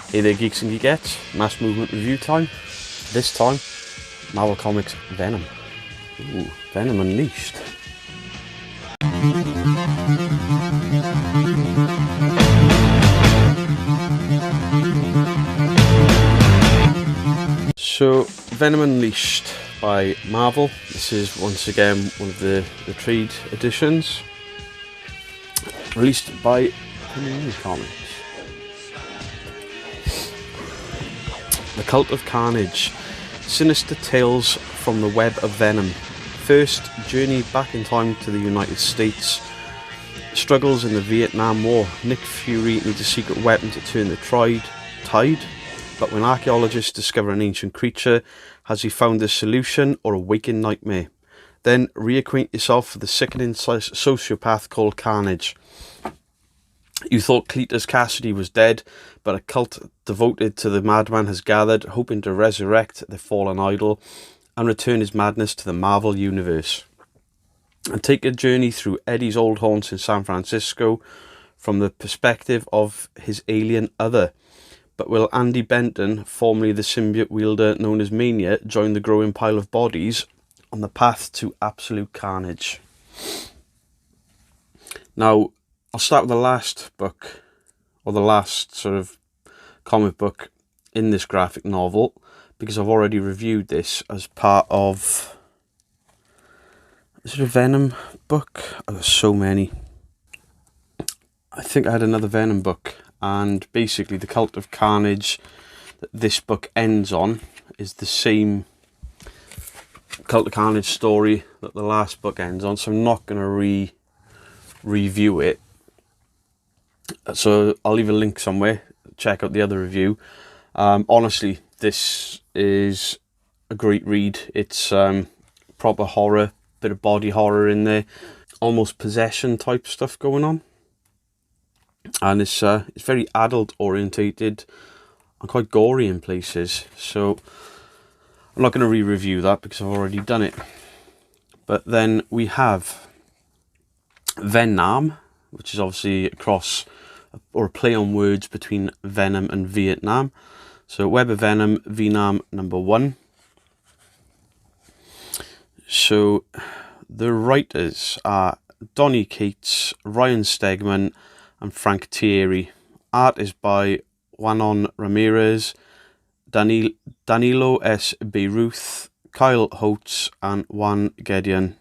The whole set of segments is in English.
Hey there geeks and geekettes, mass movement review time. This time, Marvel Comics Venom. Ooh, Venom Unleashed. So, Venom Unleashed by Marvel. This is once again one of the trade editions. Released by Panini Comics. The Cult of Carnage. Sinister tales from the web of Venom. First, journey back in time to the United States. Struggles in the Vietnam War. Nick Fury needs a secret weapon to turn the tide. But when archaeologists discover an ancient creature, has he found a solution or a waking nightmare? Then reacquaint yourself with the sickening sociopath called Carnage. You thought Cletus Cassidy was dead, but a cult devoted to the madman has gathered, hoping to resurrect the fallen idol and return his madness to the Marvel Universe. And take a journey through Eddie's old haunts in San Francisco from the perspective of his alien other. But will Andy Benton, formerly the symbiote wielder known as Mania, join the growing pile of bodies on the path to absolute carnage? Now, I'll start with the last book, or the last sort of comic book in this graphic novel, because I've already reviewed this as part of... Is it a Venom book? Oh, there's so many. I think I had another Venom book, and basically the Cult of Carnage that this book ends on is the same Cult of Carnage story that the last book ends on, so I'm not going to review it. So I'll leave a link somewhere. Check out the other review. Honestly, this is a great read. It's proper horror, bit of body horror in there, almost possession type stuff going on, and it's very adult orientated and quite gory in places. So I'm not going to re-review that because I've already done it. But then we have Venom, which is obviously a cross or a play on words between Venom and Vietnam. So Web of Venom, Venom #1. So the writers are Donny Cates, Ryan Stegman and Frank Thierry. Art is by Juanon Ramirez, Danilo S. Beyruth, Kyle Holtz and Juan Gedeon.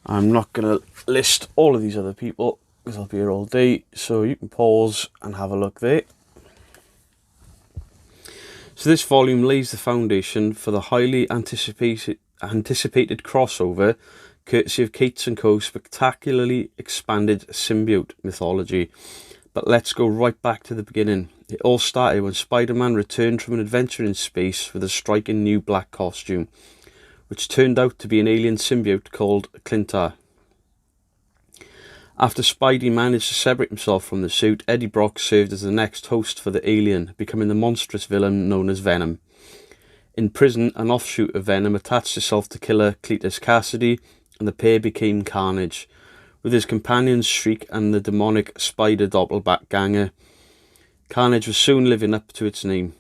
I'm not going to list all of these other people because I'll be here all day, so you can pause and have a look there. So this volume lays the foundation for the highly anticipated crossover, courtesy of Cates & Co.'s spectacularly expanded symbiote mythology. But let's go right back to the beginning. It all started when Spider-Man returned from an adventure in space with a striking new black costume, which turned out to be an alien symbiote called Clintar. After Spidey managed to separate himself from the suit, Eddie Brock served as the next host for the alien, becoming the monstrous villain known as Venom. In prison, an offshoot of Venom attached itself to killer Cletus Cassidy, and the pair became Carnage, with his companions Shriek and the demonic Spider doppelganger. Carnage was soon living up to its name.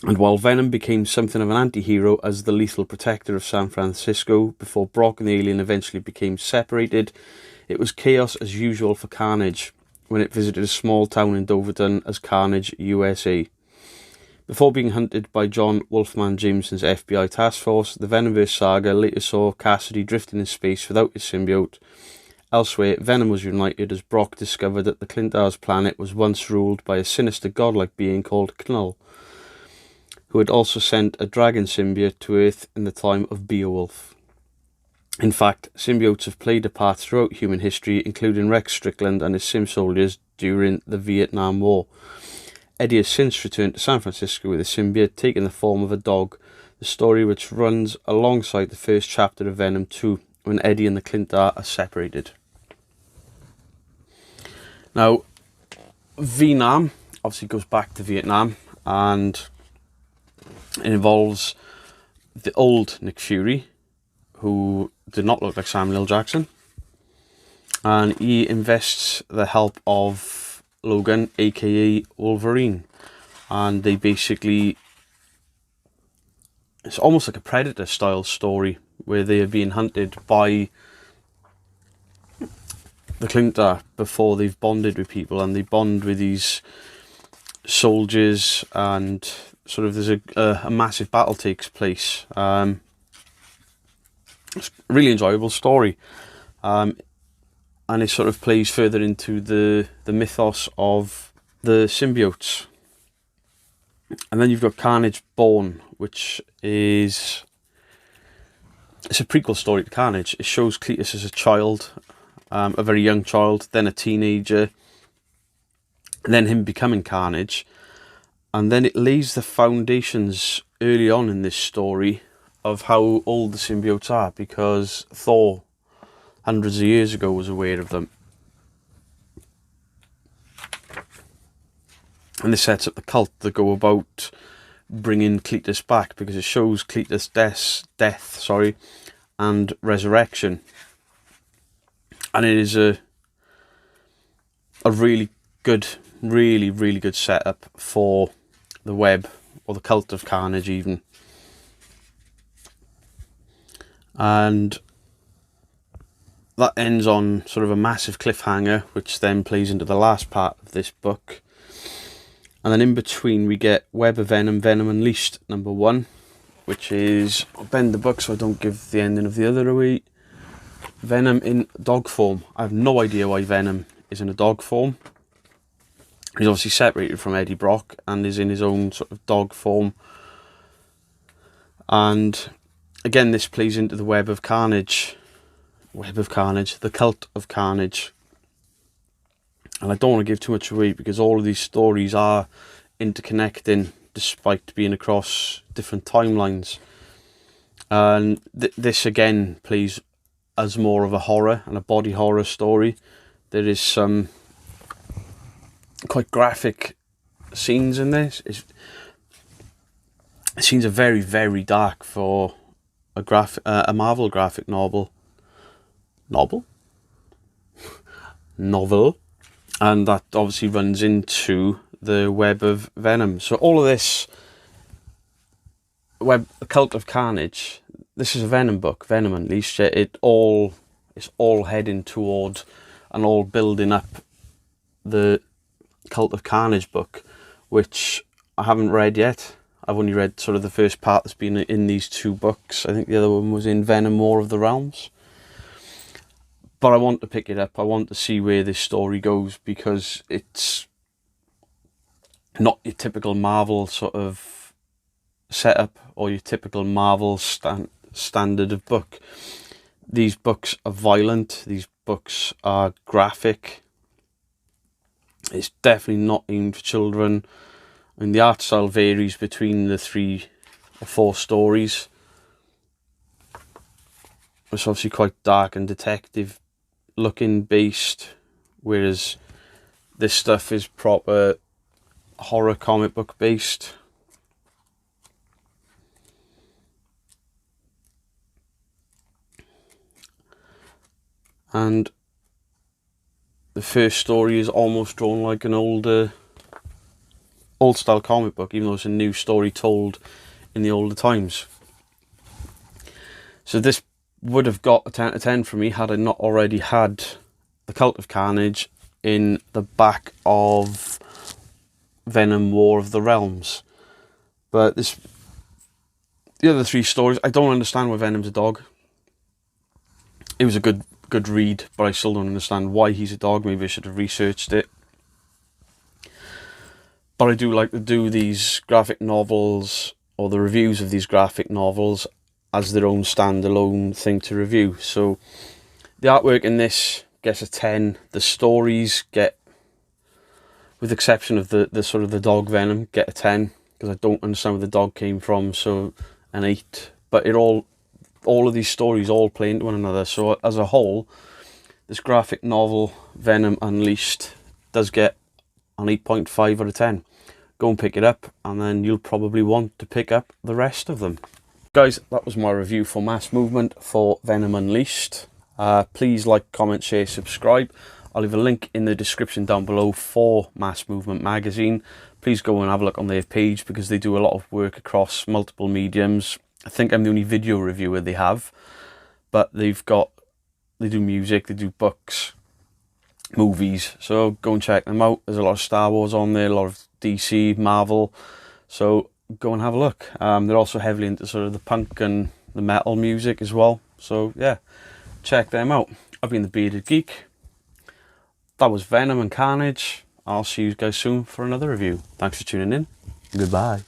And while Venom became something of an anti-hero as the lethal protector of San Francisco before Brock and the alien eventually became separated, it was chaos as usual for Carnage when it visited a small town in Doverton as Carnage USA. Before being hunted by John Wolfman Jameson's FBI task force, the Venomverse saga later saw Cassidy drifting in space without his symbiote. Elsewhere, Venom was united as Brock discovered that the Clintar's planet was once ruled by a sinister godlike being called Knull, who had also sent a dragon symbiote to Earth in the time of Beowulf. In fact, symbiotes have played a part throughout human history, including Rex Strickland and his Sim soldiers during the Vietnam War. Eddie has since returned to San Francisco with a symbiote taking the form of a dog, the story which runs alongside the first chapter of Venom 2, when Eddie and the Clintar are separated. Now, Venom obviously goes back to Vietnam, and it involves the old Nick Fury, who did not look like Samuel L. Jackson, and he invests the help of Logan, aka Wolverine, and they basically, it's almost like a Predator style story where they are being hunted by the Clintar before they've bonded with people, and they bond with these soldiers, and sort of there's a massive battle takes place. It's a really enjoyable story, and it sort of plays further into the mythos of the symbiotes. And then you've got Carnage Born, which is, it's a prequel story to Carnage. It shows Cletus as a child, a very young child, then a teenager, and then him becoming Carnage. And then it lays the foundations early on in this story of how old the symbiotes are, because Thor, hundreds of years ago, was aware of them. And this sets up the cult that go about bringing Cletus back, because it shows Cletus' death, and resurrection. And it is a really good, really good setup for the web, or the Cult of Carnage even. And that ends on sort of a massive cliffhanger, which then plays into the last part of this book. And then in between we get Web of Venom, Venom Unleashed #1, which is, I'll bend the book so I don't give the ending of the other away, Venom in dog form. I have no idea why Venom is in a dog form. He's obviously separated from Eddie Brock and is in his own sort of dog form. And again, this plays into the Web of Carnage, the Cult of Carnage. And I don't want to give too much away, because all of these stories are interconnecting despite being across different timelines. And this again plays as more of a horror and a body horror story. There is some quite graphic scenes in this. Scenes are very dark for a Marvel graphic novel. And that obviously runs into the Web of Venom. So all of this Cult of Carnage, this is a Venom book, Venom Unleashed. It's all heading toward and all building up the Cult of Carnage book, which I haven't read yet. I've only read sort of the first part that's been in these two books. I think the other one was in Venom War of the Realms. But I want to pick it up. I want to see where this story goes, because it's not your typical Marvel sort of setup or your typical Marvel standard of book. These books are violent. These books are graphic. It's definitely not aimed for children. I mean, the art style varies between the 3 or 4 stories. It's obviously quite dark and detective looking based, whereas this stuff is proper horror comic book based. And the first story is almost drawn like an old style comic book, even though it's a new story told in the older times. So this would have got a 10 out of 10 for me had I not already had the Cult of Carnage in the back of Venom War of the Realms. But the other 3 stories, I don't understand why Venom's a dog. It was a good read, but I still don't understand why he's a dog. Maybe I should have researched it. But I do like to do these graphic novels, or the reviews of these graphic novels, as their own standalone thing to review. So the artwork in this gets a 10. The stories get, with the exception of the sort of the dog Venom, get a 10, because I don't understand where the dog came from, so an 8. But all of these stories all play into one another. So as a whole, this graphic novel Venom Unleashed does get an 8.5 out of 10. Go and pick it up, and then you'll probably want to pick up the rest of them. Guys, that was my review for Mass Movement for Venom Unleashed. Please like, comment, share, subscribe. I'll leave a link in the description down below for Mass Movement magazine. Please go and have a look on their page, because they do a lot of work across multiple mediums. I think I'm the only video reviewer they have, but they do music, they do books, movies, so go and check them out. There's a lot of Star Wars on there, a lot of DC, Marvel, so go and have a look. They're also heavily into sort of the punk and the metal music as well, so yeah, check them out. I've been the Bearded Geek. That was Venom and Carnage. I'll see you guys soon for another review. Thanks for tuning in. Goodbye.